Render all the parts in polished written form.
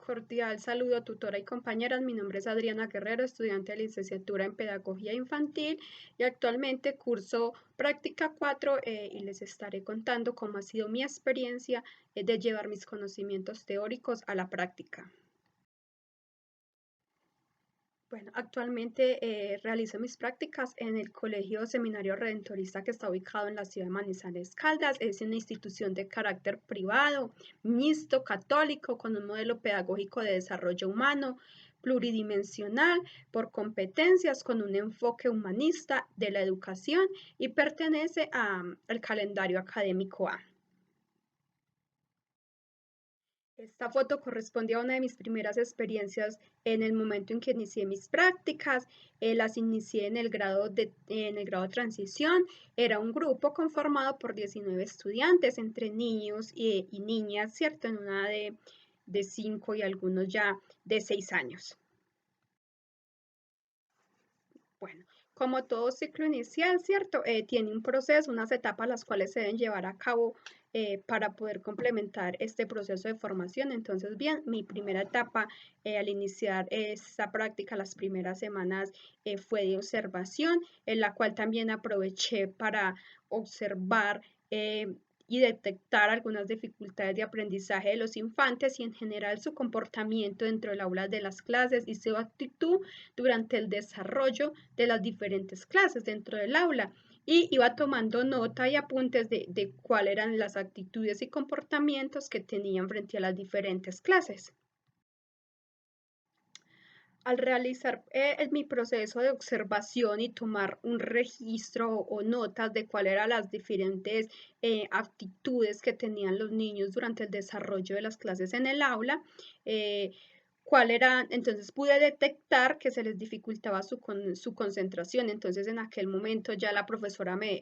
Cordial saludo, tutora y compañeras. Mi nombre es Adriana Guerrero, estudiante de licenciatura en Pedagogía Infantil y actualmente curso práctica 4 y les estaré contando cómo ha sido mi experiencia de llevar mis conocimientos teóricos a la práctica. Bueno, actualmente realizo mis prácticas en el Colegio Seminario Redentorista que está ubicado en la ciudad de Manizales Caldas. Es una institución de carácter privado, mixto, católico, con un modelo pedagógico de desarrollo humano, pluridimensional, por competencias, con un enfoque humanista de la educación y pertenece al calendario académico A. Esta foto corresponde a una de mis primeras experiencias en el momento en que inicié mis prácticas. Las inicié en el grado de transición. Era un grupo conformado por 19 estudiantes, entre niños y niñas, ¿cierto? En una de 5 y algunos ya de 6 años. Bueno, como todo ciclo inicial, ¿cierto? Tiene un proceso, unas etapas las cuales se deben llevar a cabo para poder complementar este proceso de formación. Entonces, bien, mi primera etapa al iniciar esta práctica, las primeras semanas, fue de observación, en la cual también aproveché para observar y detectar algunas dificultades de aprendizaje de los infantes y en general su comportamiento dentro del aula de las clases y su actitud durante el desarrollo de las diferentes clases dentro del aula. Y iba tomando nota y apuntes de cuáles eran las actitudes y comportamientos que tenían frente a las diferentes clases. Al realizar mi proceso de observación y tomar un registro o notas de cuáles eran las diferentes actitudes que tenían los niños durante el desarrollo de las clases en el aula, entonces pude detectar que se les dificultaba su concentración. Entonces en aquel momento ya la profesora me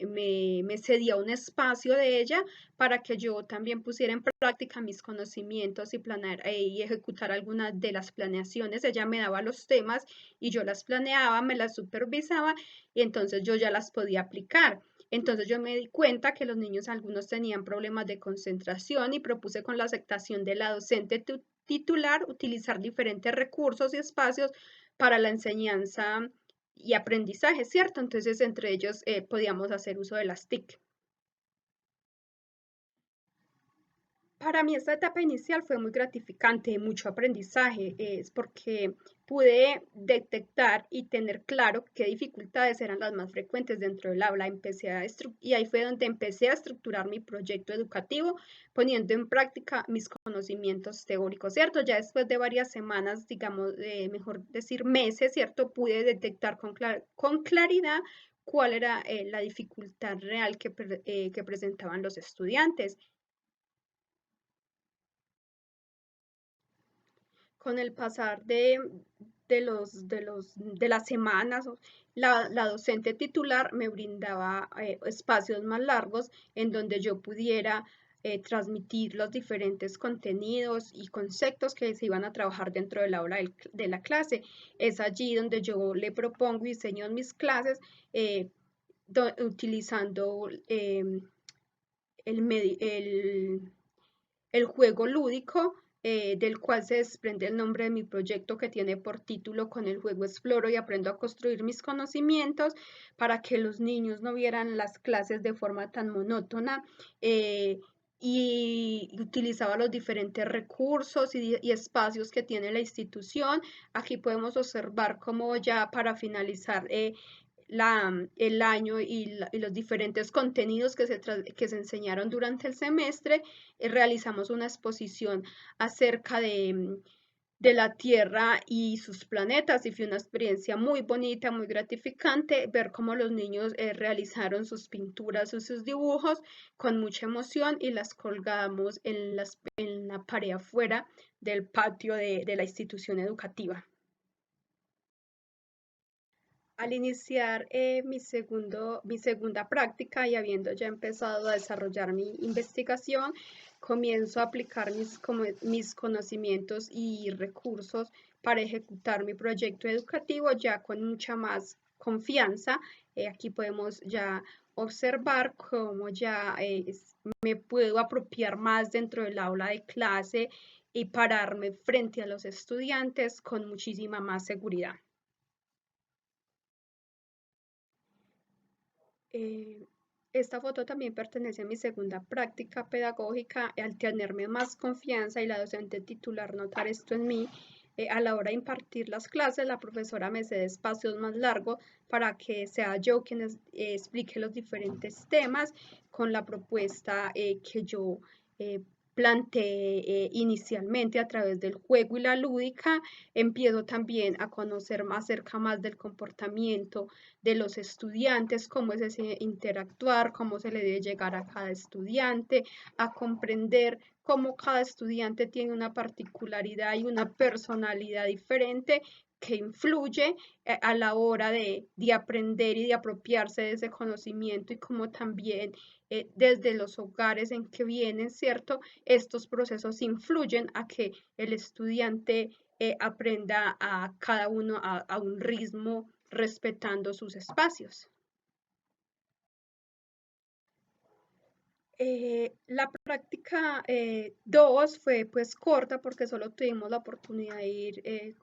cedía un espacio de ella para que yo también pusiera en práctica mis conocimientos y planear y ejecutar algunas de las planeaciones. Ella me daba los temas y yo las planeaba, me las supervisaba y entonces yo ya las podía aplicar. Entonces yo me di cuenta que los niños algunos tenían problemas de concentración y propuse con la aceptación de la docente titular utilizar diferentes recursos y espacios para la enseñanza y aprendizaje, ¿cierto? Entonces entre ellos podíamos hacer uso de las TIC. Para mí esta etapa inicial fue muy gratificante, mucho aprendizaje, es porque pude detectar y tener claro qué dificultades eran las más frecuentes dentro del aula. Y ahí fue donde empecé a estructurar mi proyecto educativo, poniendo en práctica mis conocimientos teóricos, ¿cierto? Ya después de varias semanas, digamos, mejor decir meses, ¿cierto? Pude detectar con claridad cuál era la dificultad real que presentaban los estudiantes. Con el pasar de las semanas, la docente titular me brindaba espacios más largos en donde yo pudiera transmitir los diferentes contenidos y conceptos que se iban a trabajar dentro del aula de la clase. Es allí donde yo le propongo y diseño mis clases utilizando el juego lúdico, del cual se desprende el nombre de mi proyecto, que tiene por título "Con el juego exploro y aprendo a construir mis conocimientos", para que los niños no vieran las clases de forma tan monótona. Y utilizaba los diferentes recursos y espacios que tiene la institución. Aquí podemos observar cómo ya para finalizar el año y los diferentes contenidos que se enseñaron durante el semestre, realizamos una exposición acerca de la Tierra y sus planetas, y fue una experiencia muy bonita, muy gratificante ver cómo los niños realizaron sus pinturas o sus dibujos con mucha emoción y las colgamos en la pared afuera del patio de la institución educativa. Al iniciar mi segunda práctica y habiendo ya empezado a desarrollar mi investigación, comienzo a aplicar mis conocimientos y recursos para ejecutar mi proyecto educativo ya con mucha más confianza. Aquí podemos ya observar cómo ya me puedo apropiar más dentro del aula de clase y pararme frente a los estudiantes con muchísima más seguridad. Esta foto también pertenece a mi segunda práctica pedagógica. Al tenerme más confianza y la docente titular notar esto en mí, a la hora de impartir las clases, la profesora me cede espacios más largos para que sea yo quien explique los diferentes temas con la propuesta que yo planteé inicialmente a través del juego y la lúdica. Empiezo también a conocer más acerca más del comportamiento de los estudiantes, cómo es ese interactuar, cómo se le debe llegar a cada estudiante, a comprender cómo cada estudiante tiene una particularidad y una personalidad diferente que influye a la hora de aprender y de apropiarse de ese conocimiento y como también desde los hogares en que vienen, ¿cierto? Estos procesos influyen a que el estudiante aprenda a cada uno a un ritmo respetando sus espacios. La práctica 2 fue pues corta porque solo tuvimos la oportunidad de ir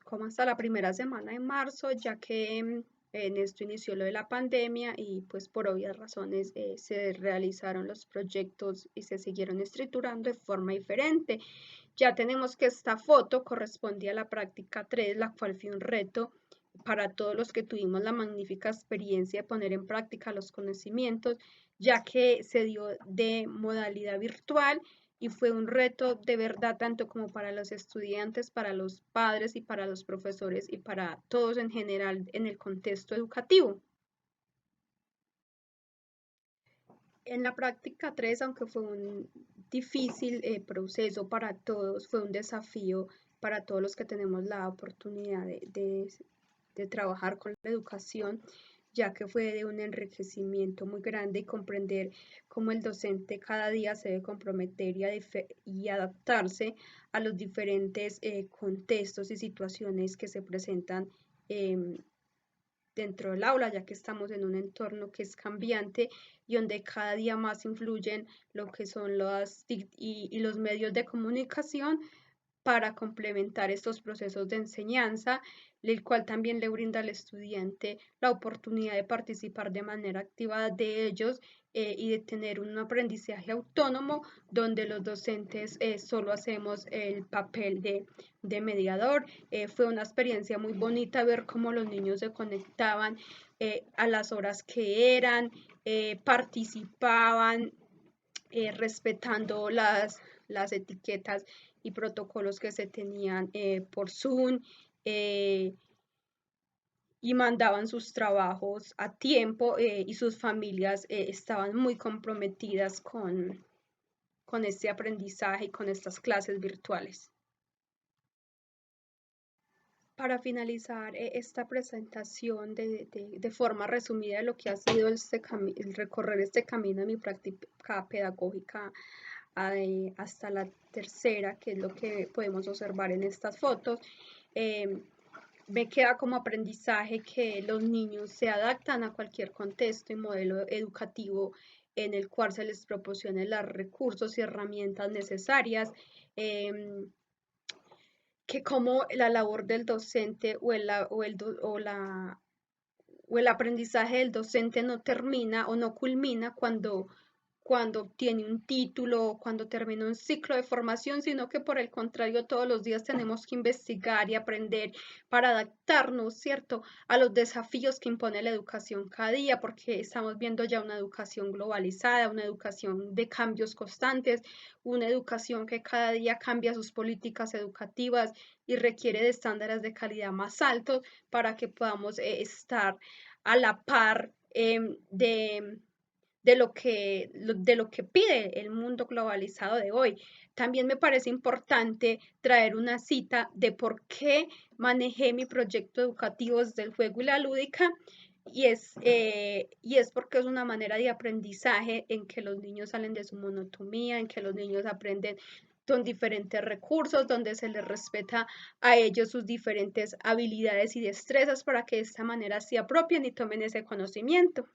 como hasta la primera semana de marzo, ya que en esto inició lo de la pandemia y pues por obvias razones se realizaron los proyectos y se siguieron estructurando de forma diferente. Ya tenemos que esta foto correspondía a la práctica 3, la cual fue un reto para todos los que tuvimos la magnífica experiencia de poner en práctica los conocimientos, ya que se dio de modalidad virtual y fue un reto de verdad tanto como para los estudiantes, para los padres y para los profesores y para todos en general en el contexto educativo. En la práctica 3, aunque fue un difícil proceso para todos, fue un desafío para todos los que tenemos la oportunidad de trabajar con la educación, ya que fue de un enriquecimiento muy grande y comprender cómo el docente cada día se debe comprometer y adaptarse a los diferentes contextos y situaciones que se presentan dentro del aula, ya que estamos en un entorno que es cambiante y donde cada día más influyen lo que son los TIC y los medios de comunicación para complementar estos procesos de enseñanza, el cual también le brinda al estudiante la oportunidad de participar de manera activa de ellos y de tener un aprendizaje autónomo donde los docentes solo hacemos el papel de mediador. Fue una experiencia muy bonita ver cómo los niños se conectaban a las horas que eran, participaban respetando las etiquetas y protocolos que se tenían por Zoom y mandaban sus trabajos a tiempo y sus familias estaban muy comprometidas con este aprendizaje y con estas clases virtuales. Para finalizar esta presentación de forma resumida de lo que ha sido el recorrer este camino de mi práctica pedagógica hasta la tercera, que es lo que podemos observar en estas fotos, me queda como aprendizaje que los niños se adaptan a cualquier contexto y modelo educativo en el cual se les proporcione los recursos y herramientas necesarias. Que como la labor del docente o el aprendizaje del docente no termina o no culmina cuando obtiene un título o cuando termina un ciclo de formación, sino que por el contrario todos los días tenemos que investigar y aprender para adaptarnos, ¿cierto?, a los desafíos que impone la educación cada día, porque estamos viendo ya una educación globalizada, una educación de cambios constantes, una educación que cada día cambia sus políticas educativas y requiere de estándares de calidad más altos para que podamos estar a la par de lo que pide el mundo globalizado de hoy. También me parece importante traer una cita de por qué manejé mi proyecto educativo desde el juego y la lúdica, y es porque es una manera de aprendizaje en que los niños salen de su monotonía, en que los niños aprenden con diferentes recursos, donde se les respeta a ellos sus diferentes habilidades y destrezas para que de esta manera se apropien y tomen ese conocimiento.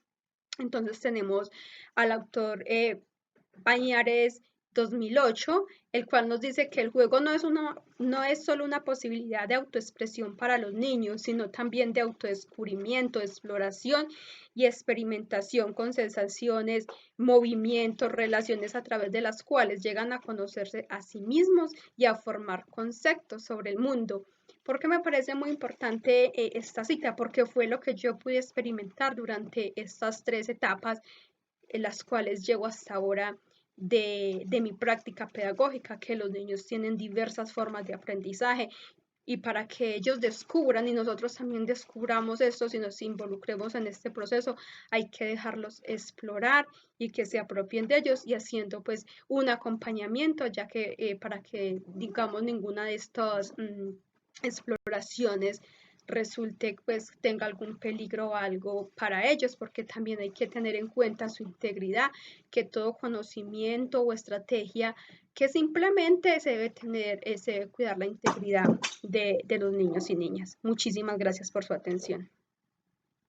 Entonces tenemos al autor Pañares 2008, el cual nos dice que el juego no es solo una posibilidad de autoexpresión para los niños, sino también de autodescubrimiento, exploración y experimentación con sensaciones, movimientos, relaciones a través de las cuales llegan a conocerse a sí mismos y a formar conceptos sobre el mundo. ¿Por qué me parece muy importante esta cita? Porque fue lo que yo pude experimentar durante estas 3 etapas en las cuales llego hasta ahora de mi práctica pedagógica, que los niños tienen diversas formas de aprendizaje y para que ellos descubran y nosotros también descubramos esto, si nos involucremos en este proceso, hay que dejarlos explorar y que se apropien de ellos y haciendo pues un acompañamiento, ya que para que digamos ninguna de estas exploraciones resulte pues tenga algún peligro o algo para ellos, porque también hay que tener en cuenta su integridad, que todo conocimiento o estrategia que simplemente se debe tener, se debe cuidar la integridad de los niños y niñas. Muchísimas gracias por su atención.